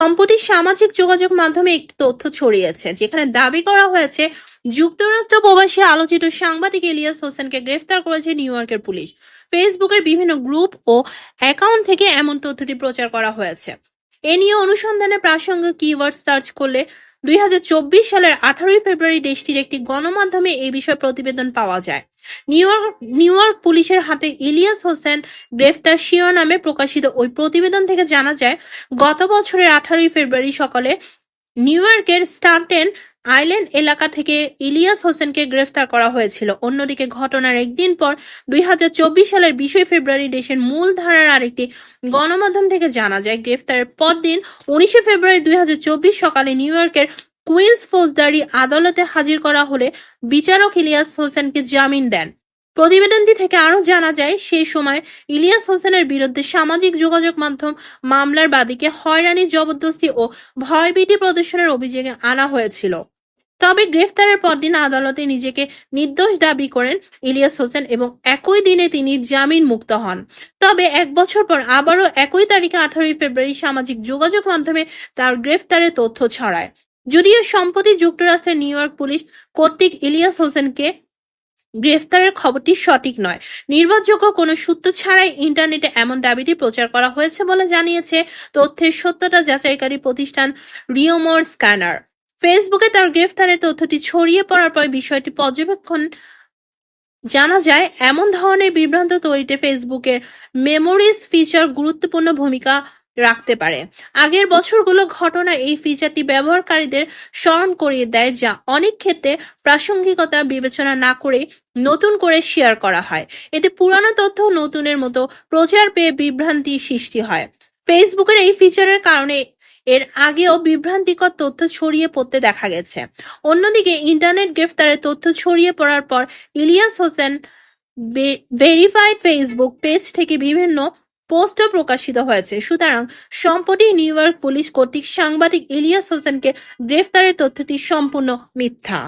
সম্প্রতি সামাজিক যোগাযোগ মাধ্যমে একটি তথ্য ছড়িয়েছে, যেখানে দাবি করা হয়েছে যুক্তরাষ্ট্র প্রবাসী আলোচিত সাংবাদিক ইলিয়াস হোসেনকে গ্রেফতার করেছে নিউ ইয়র্কের পুলিশ। ফেসবুকের বিভিন্ন গ্রুপ ও অ্যাকাউন্ট থেকে এমন তথ্যটি প্রচার করা হয়েছে। এ নিয়ে অনুসন্ধানে প্রাসঙ্গিক কিওয়ার্ড সার্চ করলে 2024 সালের 18 ফেব্রুয়ারি দেশটির একটি গণমাধ্যমে এই বিষয়ে প্রতিবেদন পাওয়া যায়। নিউ ইয়র্ক পুলিশের হাতে ইলিয়াস হোসেন গ্রেফতার শিরোনামে প্রকাশিত ওই প্রতিবেদন থেকে জানা যায়, গত বছরের 18 ফেব্রুয়ারি সকালে নিউ ইয়র্কের স্ট্যাটেন আইল্যান্ড এলাকা থেকে ইলিয়াস হোসেনকে গ্রেফতার করা হয়েছিল। অন্যদিকে ঘটনার একদিন পর 2024 সালের 20 ফেব্রুয়ারি দেশের মূলধারার আরেকটি গণমাধ্যম থেকে জানা যায়, গ্রেফতারের পরদিন 19 ফেব্রুয়ারি 2024 সকালে নিউ ইয়র্কের কুইন্স ফৌজদারি আদালতে হাজির করা হলে বিচারক ইলিয়াস হোসেনকে জামিন দেন। প্রতিবেদনটি থেকে আরো জানা যায়, সেই সময় ইলিয়াস হোসেনের বিরুদ্ধে সামাজিক যোগাযোগ মাধ্যম মামলার বাদীকে হয়রানি, জবরদস্তি ও ভয়ভীতি প্রদর্শনের অভিযোগে আনা হয়েছিল। তবে গ্রেফতারের পরদিন আদালতে নিজেকে নির্দোষ দাবি করেন ইলিয়াস হোসেন এবং একই দিনে তিনি জামিন মুক্ত হন। তবে এক বছর পর আবারও একই তারিখে 18 ফেব্রুয়ারি সামাজিক যোগাযোগ মাধ্যমে তার গ্রেফতারের তথ্য ছড়ায়। যদিও সম্প্রতি যুক্তরাষ্ট্রের নিউ ইয়র্ক পুলিশ কর্তৃক ইলিয়াস হোসেনকে গ্রেফতারের খবরটি সঠিক নয়। নির্ভরযোগ্য কোনো সূত্র ছাড়াই ইন্টারনেটে এমন দাবিটি প্রচার করা হয়েছে বলে জানিয়েছে তথ্যের সত্যতা যাচাইকারী প্রতিষ্ঠান রিওমোর স্ক্যানার। ফেসবুকে তার গ্রেফতারের তথ্যটি ছড়িয়ে পড়ার পর বিষয়টি পর্যবেক্ষণ জানা যায়, এমন ধরনের বিভ্রান্ত তৈরিতে ফেসবুকের মেমোরিজ ফিচার গুরুত্বপূর্ণ ভূমিকা রাখতে পারে। আগের বছরগুলো ঘটনা এই ফিচারটি ব্যবহারকারীদের স্মরণ করিয়ে দেয়, যা অনেক ক্ষেত্রে প্রাসঙ্গিকতা বিবেচনা না করে নতুন করে শেয়ার করা হয়। এতে পুরানো তথ্য নতুনের মতো প্রচার পেয়ে বিভ্রান্তি সৃষ্টি হয়। ফেসবুকের এই ফিচারের কারণে এর আগেও বিভ্রান্তিকর তথ্য ছড়িয়ে পড়তে দেখা গেছে। অন্যদিকে ইন্টারনেট গ্রেফতারের তথ্য ছড়িয়ে পড়ার পর Ilias Hossain verified Facebook page থেকে বিভিন্ন পোস্টও প্রকাশিত হয়েছে। সুতরাং সম্প্রতি নিউ ইয়র্ক পুলিশ কর্তৃক সাংবাদিক ইলিয়াস হোসেনকে গ্রেফতারের তথ্যটি সম্পূর্ণ মিথ্যা।